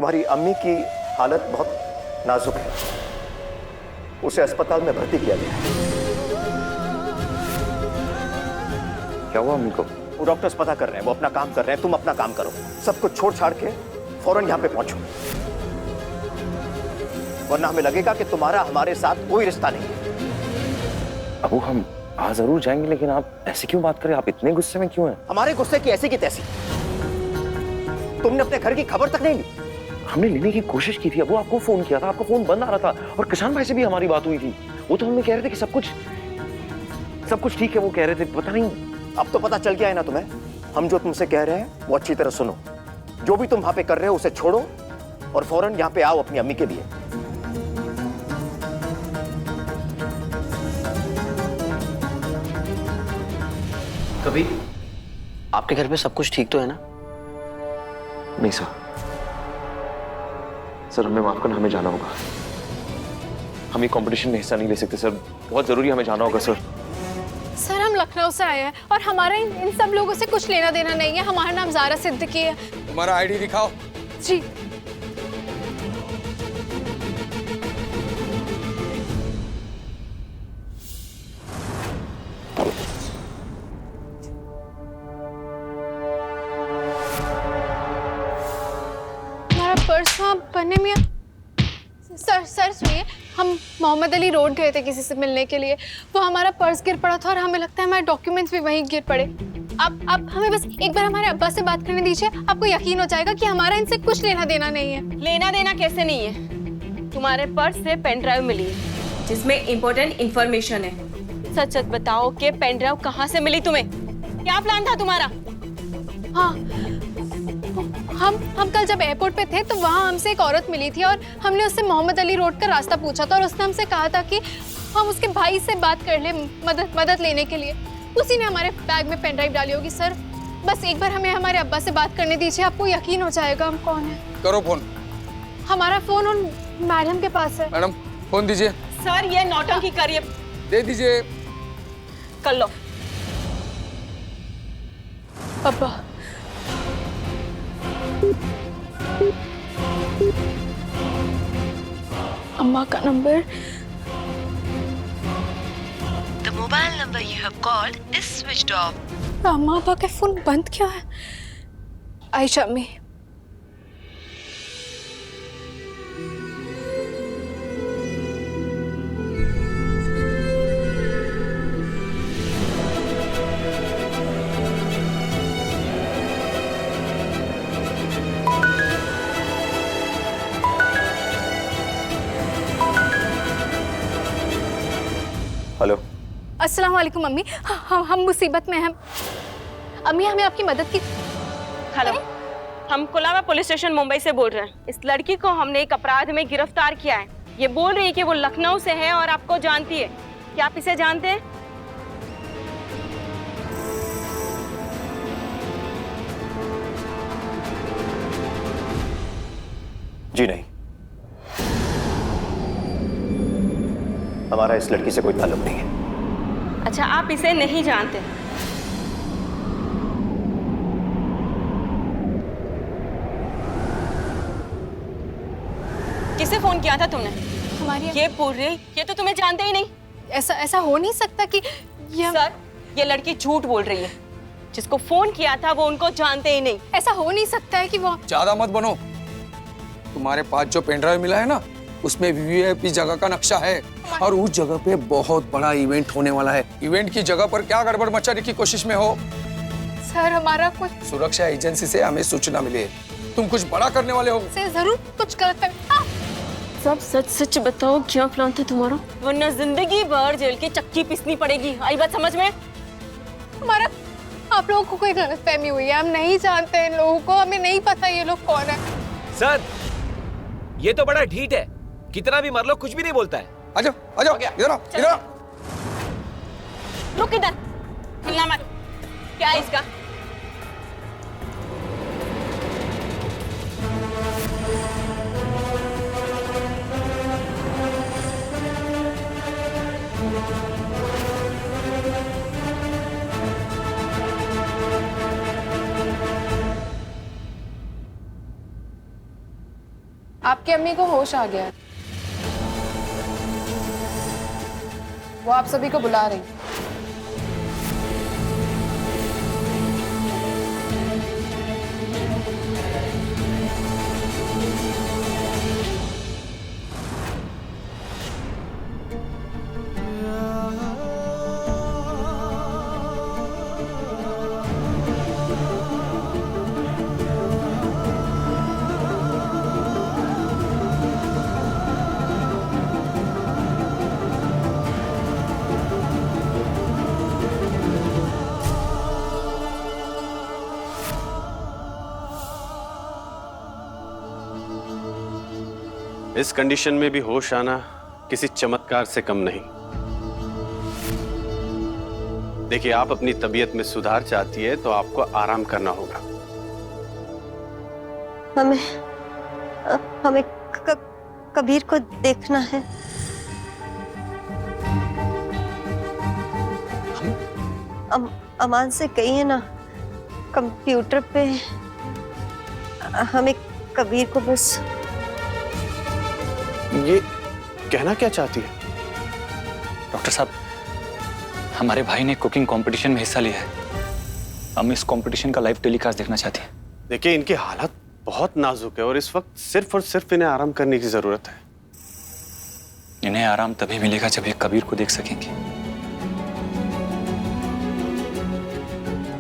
तुम्हारी अम्मी की हालत बहुत नाजुक है, उसे अस्पताल में भर्ती किया गया है। क्या हुआ अम्मी को? वो डॉक्टर्स पता कर रहे हैं, वो अपना काम कर रहे हैं, तुम अपना काम करो। सब कुछ छोड़ छाड़ के फौरन यहाँ पे पहुंचो, वरना हमें लगेगा कि तुम्हारा हमारे साथ कोई रिश्ता नहीं है। अबू हम आज जरूर जाएंगे, लेकिन आप ऐसे क्यों बात करें? आप इतने गुस्से में क्यों हैं? हमारे गुस्से की ऐसी की तैसी। तुमने अपने घर की खबर तक नहीं ली। हमने लेने की कोशिश की थी। अबू आपको फोन किया था, आपका फोन बंद आ रहा था, और किसान भाई से भी हमारी बात हुई थी। वो तो हमें कह रहे थे कि सब कुछ ठीक है। वो कह रहे थे, पता नहीं। अब तो पता चल गया है ना तुम्हें। हम जो तुमसे कह रहे हैं वो अच्छी तरह सुनो। जो भी तुम वहां पे कर रहे हो उसे छोड़ो और फौरन यहाँ पे आओ अपनी अम्मी के लिए। कभी आपके घर पे सब कुछ ठीक तो है ना? नहीं सर, सर हमें माफ करना, हमें जाना होगा। हम ये कंपटीशन में हिस्सा नहीं ले सकते सर, बहुत जरूरी हमें जाना होगा सर। सर हम लखनऊ से आए हैं और हमारा इन सब लोगों से कुछ लेना देना नहीं है। हमारा नाम ज़ारा सिद्दीकी है। तुम्हारा आईडी दिखाओ। जी। हमारा पर्स वहाँ पन्ने में। सर सुनिए, हम मोहम्मद अली रोड गए थे किसी से मिलने के लिए। वो हमारा पर्स गिर पड़ा था और हमें लगता है हमारे डॉक्यूमेंट्स भी वहीं गिर पड़े। आप हमें बस एक बार हमारे अब्बा से बात करने दीजिए, आपको यकीन हो जाएगा कि हमारा इनसे कुछ लेना देना नहीं है। लेना देना कैसे नहीं है? तुम्हारे पर्स से पेन ड्राइव मिली है जिसमें इम्पोर्टेंट इंफॉर्मेशन है। सच सच बताओ कि पेन ड्राइव कहाँ से मिली तुम्हें? क्या प्लान था तुम्हारा? हाँ, हम कल जब एयरपोर्ट पे थे तो वहाँ हमसे एक औरत मिली थी और हमने उससे मोहम्मद अली रोड का रास्ता पूछा था और उसने हमसे कहा था कि हम उसके भाई से बात कर लें मदद लेने के लिए। उसी ने हमारे बैग में पेन ड्राइव डाली होगी। सर बस एक बार हमें हमारे अब्बा से बात करने दीजिए, आपको यकीन हो जाएगा हम कौन है। करो फोन। हमारा फोन उन मैडम के पास है। मैडम फोन दीजिए। सर ये नौटंकी करिए। दे दीजिए। कर लो। अब्बा अम्मा का number. The mobile number you have called is switched off. अम्मा अब्बा का फोन बंद क्यों है? आयशा अम्मी। हेलो। अस्सलाम वालेकुम अम्मी। हम मुसीबत में हैं अम्मी, हमें आपकी मदद की। हेलो, हम कुलाबा पुलिस स्टेशन मुंबई से बोल रहे हैं। इस लड़की को हमने एक अपराध में गिरफ्तार किया है। ये बोल रही है कि वो लखनऊ से है और आपको जानती है। क्या आप इसे जानते हैं? जी नहीं, हमारा इस लड़की से कोई ताल्लुक नहीं है। अच्छा, आप इसे नहीं जानते। किसे फोन किया था तुमने? हमारी ये बोल रही ये तो तुम्हें जानते ही नहीं। ऐसा हो नहीं सकता कि सर, ये लड़की झूठ बोल रही है। जिसको फोन किया था वो उनको जानते ही नहीं। ऐसा हो नहीं सकता है कि वो। ज्यादा मत बनो। तुम्हारे पास जो पेन ड्राइव मिला है ना, उसमें वीवीआईपी जगह का नक्शा है और उस जगह पे बहुत बड़ा इवेंट होने वाला है। इवेंट की जगह पर क्या गड़बड़ मचाने की कोशिश में हो? सर हमारा कुछ सुरक्षा एजेंसी से हमें सूचना मिली है, तुम कुछ बड़ा करने वाले हो। से जरूर कुछ गलत कर। सब सच सच बताओ, क्या प्लान था तुम्हारा? वरना जिंदगी भर जेल की चक्की पिसनी पड़ेगी। आई बात समझ में? हमारा आप लोगों को कोई गलतफहमी हुई है। हम नहीं जानते इन लोगों को, हमें नहीं पता ये लोग कौन है। सर ये तो बड़ा ढीठ है, कितना भी मर लो कुछ भी नहीं बोलता है। आजाओ आजाओ, इधर आओ, इधर आओ। रुक इधर, हिलना मत। क्या है इसका? आपकी अम्मी को होश आ गया है। वो आप सभी को बुला रही। इस कंडीशन में भी होश आना किसी चमत्कार से कम नहीं। देखिए, आप अपनी तबीयत में सुधार चाहती है तो आपको आराम करना होगा। हमें कबीर को देखना है। अमान से कहिए ना, कंप्यूटर पे हमें कबीर को बस। ये कहना क्या चाहती है? डॉक्टर साहब, हमारे भाई ने कुकिंग कंपटीशन में हिस्सा लिया है। हम इस कंपटीशन का लाइव टेलीकास्ट देखना चाहते हैं। देखिए, इनकी हालत बहुत नाजुक है और इस वक्त सिर्फ और सिर्फ इन्हें आराम करने की जरूरत है। इन्हें आराम तभी मिलेगा जब ये कबीर को देख सकेंगे।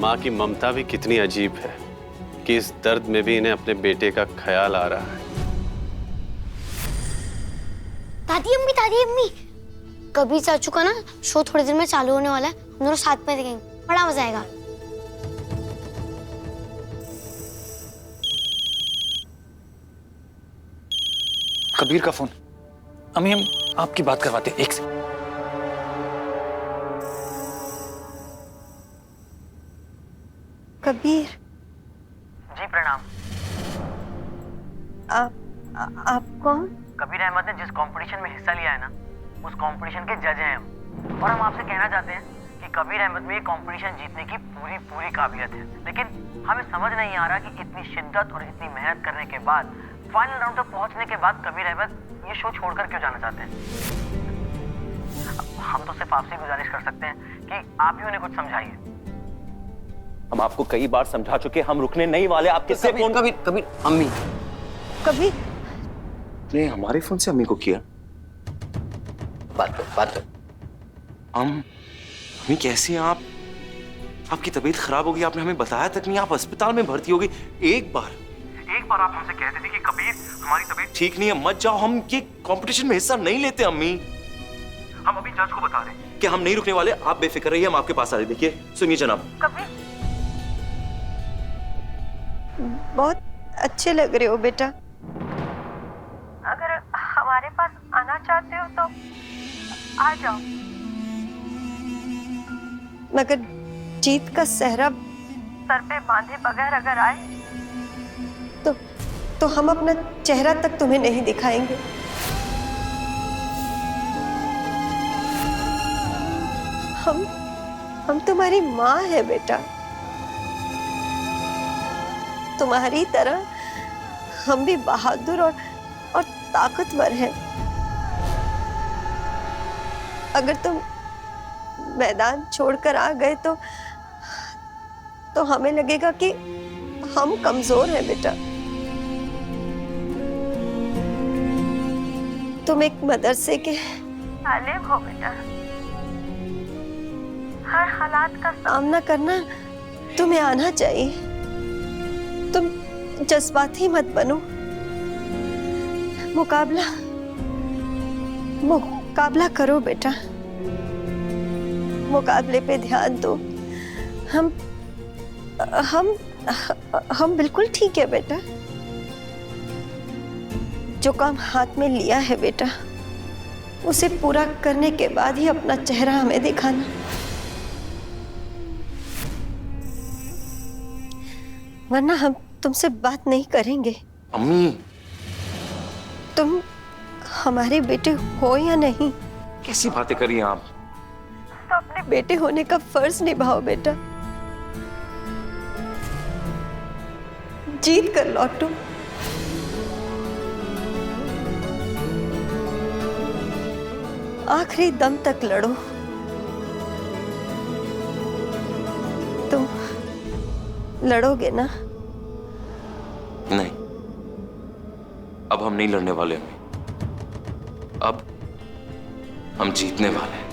माँ की ममता भी कितनी अजीब है कि इस दर्द में भी इन्हें अपने बेटे का ख्याल आ रहा है। दादी अम्मी, कबीर चाचू का ना शो थोड़ी देर में चालू होने वाला है। हम दोनों साथ में देखेंगे, बड़ा मजा आएगा। कबीर का फोन। अम्मी, हम आपकी बात करवाते हैं, एक से। कबीर जी प्रणाम। आप कौन? कबीर अहमद ने जिस कंपटीशन में हिस्सा लिया है ना, उस कंपटीशन के जज हैं हम। और हम आपसे कहना चाहते हैं कि कबीर अहमद में ये कंपटीशन जीतने की पूरी काबिलियत है, लेकिन हमें समझ नहीं आ रहा कि इतनी शिद्दत और इतनी मेहनत करने के बाद, फाइनल राउंड तक पहुंचने के बाद कबीर अहमद ये शो छोड़कर क्यों जाना चाहते हैं। हम तो सिर्फ आपसे गुजारिश कर सकते हैं कि आप ही उन्हें कुछ समझाइए। हम आपको कई बार समझा चुके, हम रुकने नहीं वाले। आपके से फोन कबीर अम्मी। कबीर ने हमारे फोन से अम्मी को किया। बात कर। अम्मी कैसी हैं आप? आपकी तबीयत खराब होगी, आपने हमें बताया तक नहीं। आप अस्पताल में भर्ती हो गई। एक बार आप हमसे कहते थे कि कबीर, हमारी तबीयत ठीक नहीं है, मत जाओ, हम ये कंपटीशन में हिस्सा नहीं लेते। अम्मी, हम अभी जज को बता रहे हैं कि हम नहीं रुकने वाले। आप बेफिक्र रहिए, हम आपके पास आ रहे। देखिए, सुनिए जनाब। कबीर, बहुत अच्छे लग रहे हो बेटा। अगर हमारे पास आना चाहते हो तो आ जाओ, मगर जीत का सहरा सर पे बांधे बगैर अगर आए तो हम अपना चेहरा तक तुम्हें नहीं दिखाएंगे। हम तुम्हारी माँ है बेटा। तुम्हारी तरह हम भी बहादुर और ताकतवर हैं। अगर तुम मैदान छोड़कर आ गए तो हमें लगेगा कि हम कमजोर हैं बेटा। तुम एक मदरसे के तालिब हो बेटा। हर हालात का सामना करना तुम्हें आना चाहिए। तुम जज्बाती मत बनो। मुकाबला करो बेटा। मुकाबले पे ध्यान दो। हम बिल्कुल ठीक है बेटा। जो काम हाथ में लिया है बेटा, उसे पूरा करने के बाद ही अपना चेहरा हमें दिखाना। वरना हम तुमसे बात नहीं करेंगे। अम्मी, तुम हमारे बेटे हो या नहीं? कैसी बातें कर रही हैं आप? तो अपने बेटे होने का फर्ज निभाओ बेटा। जीत कर लौटो। आखिरी दम तक लड़ो। तुम लड़ोगे ना? नहीं, अब हम नहीं लड़ने वाले अम्मी। अब हम जीतने वाले हैं।